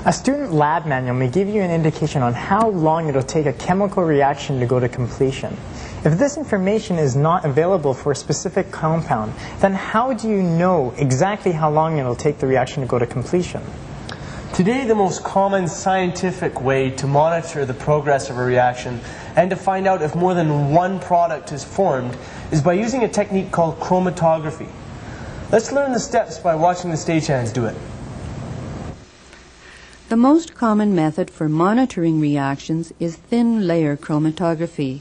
A student lab manual may give you an indication on how long it will take a chemical reaction to go to completion. If this information is not available for a specific compound, then how do you know exactly how long it will take the reaction to go to completion? Today, the most common scientific way to monitor the progress of a reaction and to find out if more than one product is formed is by using a technique called chromatography. Let's learn the steps by watching the stagehands do it. The most common method for monitoring reactions is thin layer chromatography.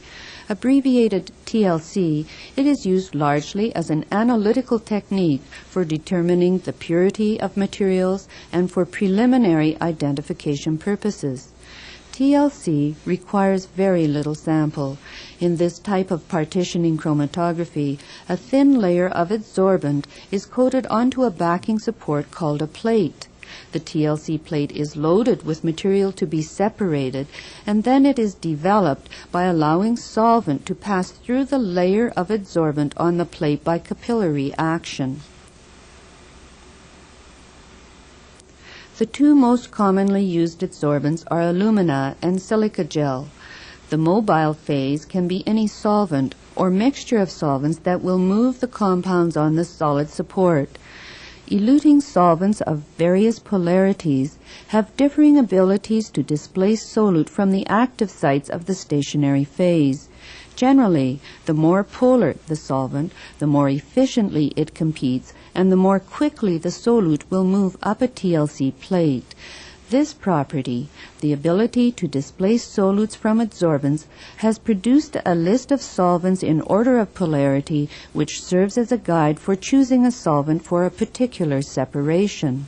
Abbreviated TLC, it is used largely as an analytical technique for determining the purity of materials and for preliminary identification purposes. TLC requires very little sample. In this type of partitioning chromatography, a thin layer of adsorbent is coated onto a backing support called a plate. The TLC plate is loaded with material to be separated, and then it is developed by allowing solvent to pass through the layer of adsorbent on the plate by capillary action. The two most commonly used adsorbents are alumina and silica gel. The mobile phase can be any solvent or mixture of solvents that will move the compounds on the solid support. Eluting solvents of various polarities have differing abilities to displace solute from the active sites of the stationary phase. Generally, the more polar the solvent, the more efficiently it competes, and the more quickly the solute will move up a TLC plate. This property, the ability to displace solutes from adsorbents, has produced a list of solvents in order of polarity which serves as a guide for choosing a solvent for a particular separation.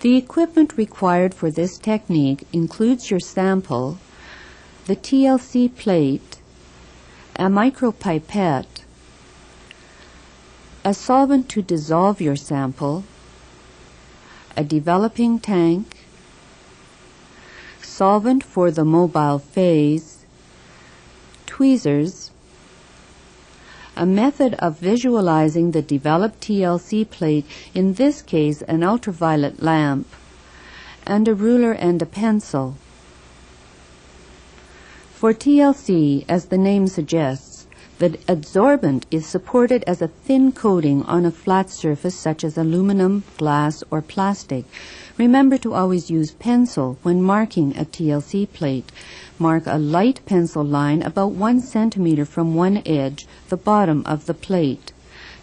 The equipment required for this technique includes your sample, the TLC plate, a micropipette, a solvent to dissolve your sample, a developing tank, solvent for the mobile phase, tweezers, a method of visualizing the developed TLC plate, in this case an ultraviolet lamp, and a ruler and a pencil. For TLC, as the name suggests, the adsorbent is supported as a thin coating on a flat surface such as aluminum, glass, or plastic. Remember to always use pencil when marking a TLC plate. Mark a light pencil line about 1 centimeter from one edge, the bottom of the plate.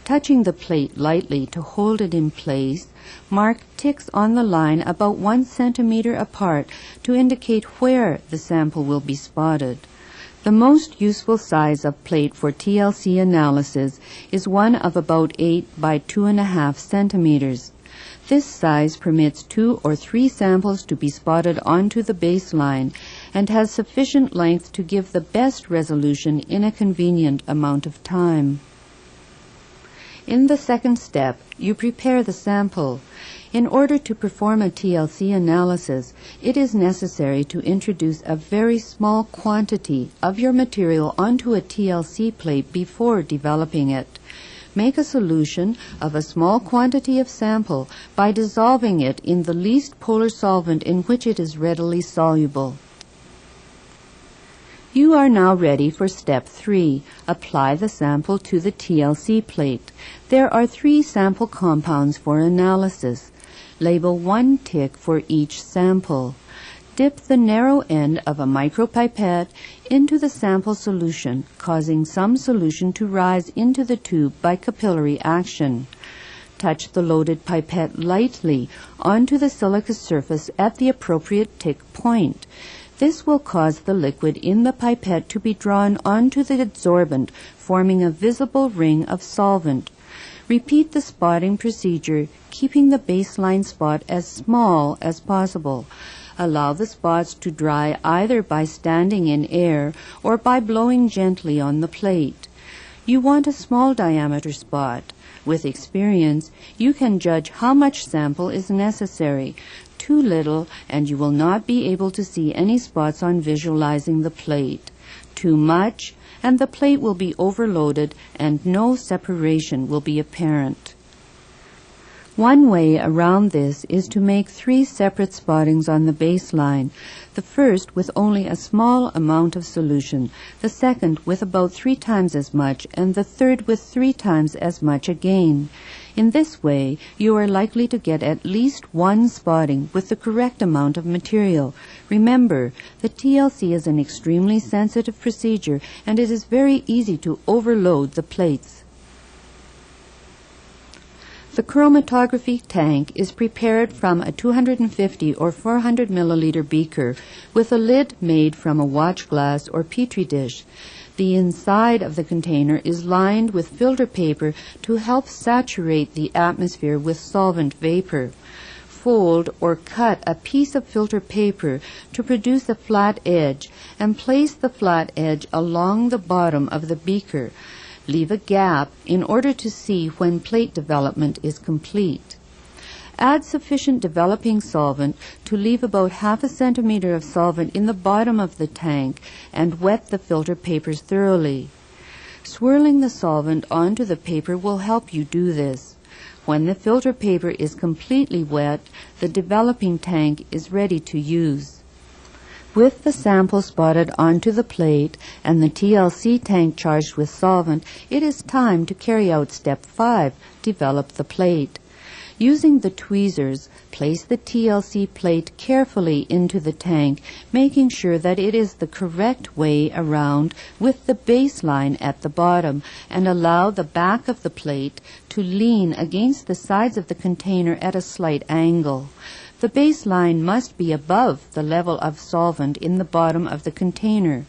Touching the plate lightly to hold it in place, mark ticks on the line about 1 centimeter apart to indicate where the sample will be spotted. The most useful size of plate for TLC analysis is one of about 8 by 2.5 centimeters. This size permits 2 or 3 samples to be spotted onto the baseline and has sufficient length to give the best resolution in a convenient amount of time. In the second step, you prepare the sample. In order to perform a TLC analysis, it is necessary to introduce a very small quantity of your material onto a TLC plate before developing it. Make a solution of a small quantity of sample by dissolving it in the least polar solvent in which it is readily soluble. You are now ready for step 3. Apply the sample to the TLC plate. There are 3 sample compounds for analysis. Label 1 tick for each sample. Dip the narrow end of a micropipette into the sample solution, causing some solution to rise into the tube by capillary action. Touch the loaded pipette lightly onto the silica surface at the appropriate tick point. This will cause the liquid in the pipette to be drawn onto the adsorbent, forming a visible ring of solvent. Repeat the spotting procedure, keeping the baseline spot as small as possible. Allow the spots to dry either by standing in air or by blowing gently on the plate. You want a small diameter spot. With experience, you can judge how much sample is necessary. Too little, and you will not be able to see any spots on visualizing the plate. Too much, and the plate will be overloaded and no separation will be apparent. One way around this is to make 3 separate spottings on the baseline, the first with only a small amount of solution, the second with about 3 times as much, and the third with 3 times as much again. In this way, you are likely to get at least 1 spotting with the correct amount of material. Remember, the TLC is an extremely sensitive procedure, and it is very easy to overload the plates. The chromatography tank is prepared from a 250 or 400 milliliter beaker with a lid made from a watch glass or petri dish. The inside of the container is lined with filter paper to help saturate the atmosphere with solvent vapor. Fold or cut a piece of filter paper to produce a flat edge and place the flat edge along the bottom of the beaker. Leave a gap in order to see when plate development is complete. Add sufficient developing solvent to leave about half a centimeter of solvent in the bottom of the tank and wet the filter papers thoroughly. Swirling the solvent onto the paper will help you do this. When the filter paper is completely wet, the developing tank is ready to use. With the sample spotted onto the plate and the TLC tank charged with solvent, it is time to carry out step 5, develop the plate. Using the tweezers, place the TLC plate carefully into the tank, making sure that it is the correct way around with the baseline at the bottom, and allow the back of the plate to lean against the sides of the container at a slight angle. The baseline must be above the level of solvent in the bottom of the container.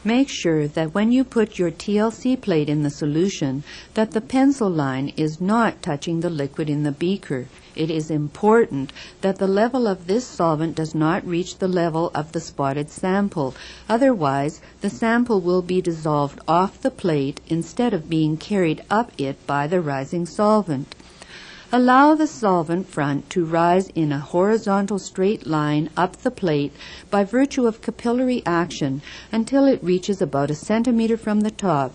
Make sure that when you put your TLC plate in the solution, that the pencil line is not touching the liquid in the beaker. It is important that the level of this solvent does not reach the level of the spotted sample. Otherwise, the sample will be dissolved off the plate instead of being carried up it by the rising solvent. Allow the solvent front to rise in a horizontal straight line up the plate by virtue of capillary action until it reaches about a centimeter from the top.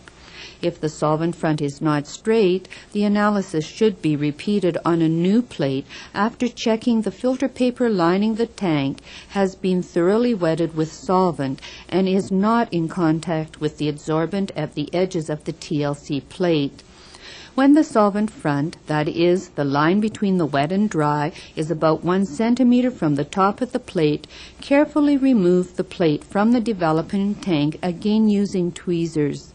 If the solvent front is not straight, the analysis should be repeated on a new plate after checking the filter paper lining the tank has been thoroughly wetted with solvent and is not in contact with the adsorbent at the edges of the TLC plate. When the solvent front, that is, the line between the wet and dry, is about 1 centimeter from the top of the plate, carefully remove the plate from the developing tank, again using tweezers.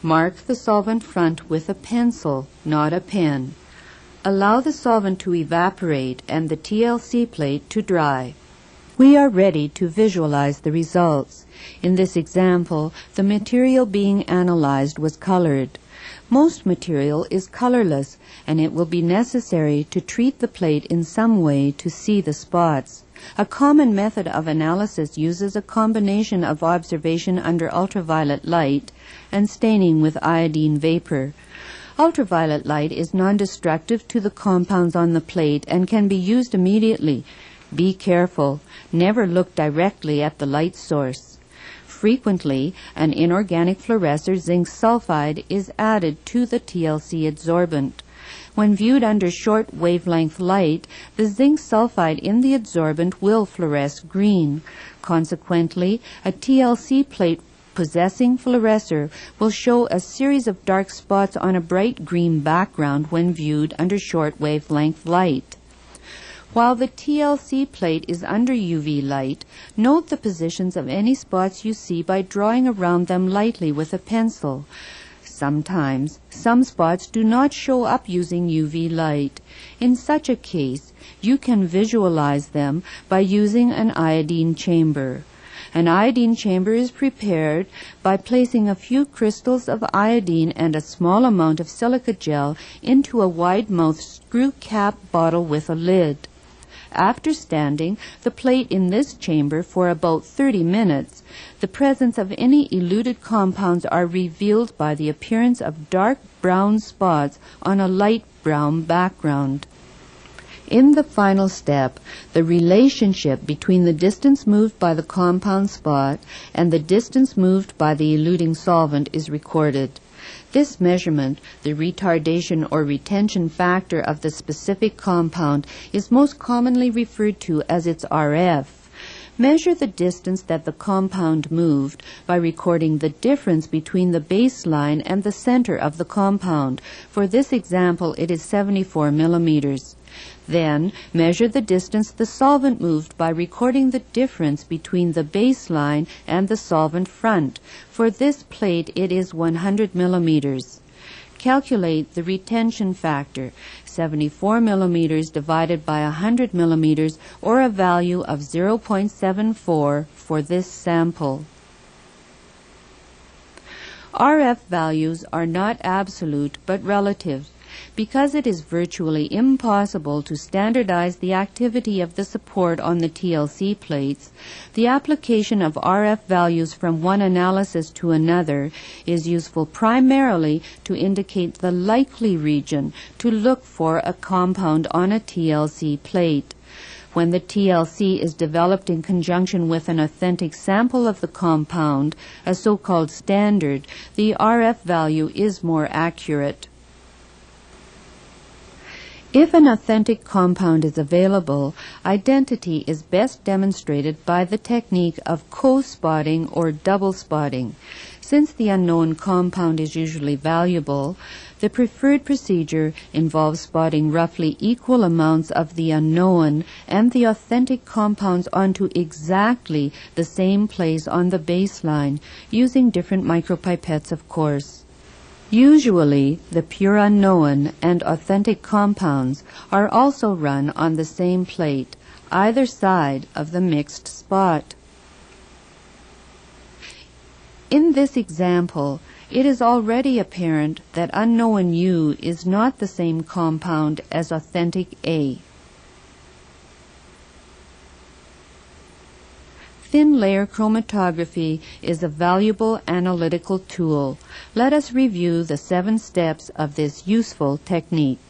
Mark the solvent front with a pencil, not a pen. Allow the solvent to evaporate and the TLC plate to dry. We are ready to visualize the results. In this example, the material being analyzed was colored. Most material is colorless, and it will be necessary to treat the plate in some way to see the spots. A common method of analysis uses a combination of observation under ultraviolet light and staining with iodine vapor. Ultraviolet light is non-destructive to the compounds on the plate and can be used immediately. Be careful. Never look directly at the light source. Frequently, an inorganic fluorescer, zinc sulfide, is added to the TLC adsorbent. When viewed under short wavelength light, the zinc sulfide in the adsorbent will fluoresce green. Consequently, a TLC plate possessing fluorescer will show a series of dark spots on a bright green background when viewed under short wavelength light. While the TLC plate is under UV light, note the positions of any spots you see by drawing around them lightly with a pencil. Sometimes, some spots do not show up using UV light. In such a case, you can visualize them by using an iodine chamber. An iodine chamber is prepared by placing a few crystals of iodine and a small amount of silica gel into a wide-mouthed screw cap bottle with a lid. After standing the plate in this chamber for about 30 minutes, the presence of any eluted compounds are revealed by the appearance of dark brown spots on a light brown background. In the final step, the relationship between the distance moved by the compound spot and the distance moved by the eluting solvent is recorded. This measurement, the retardation or retention factor of the specific compound, is most commonly referred to as its RF. Measure the distance that the compound moved by recording the difference between the baseline and the center of the compound. For this example, it is 74 millimeters. Then, measure the distance the solvent moved by recording the difference between the baseline and the solvent front. For this plate, it is 100 millimeters. Calculate the retention factor, 74 millimeters divided by 100 millimeters, or a value of 0.74 for this sample. RF values are not absolute but relative. Because it is virtually impossible to standardize the activity of the support on the TLC plates, the application of RF values from one analysis to another is useful primarily to indicate the likely region to look for a compound on a TLC plate. When the TLC is developed in conjunction with an authentic sample of the compound, a so-called standard, the RF value is more accurate. If an authentic compound is available, identity is best demonstrated by the technique of co-spotting or double spotting. Since the unknown compound is usually valuable, the preferred procedure involves spotting roughly equal amounts of the unknown and the authentic compounds onto exactly the same place on the baseline, using different micropipettes, of course. Usually, the pure unknown and authentic compounds are also run on the same plate, either side of the mixed spot. In this example, it is already apparent that unknown U is not the same compound as authentic A. Thin layer chromatography is a valuable analytical tool. Let us review the 7 steps of this useful technique.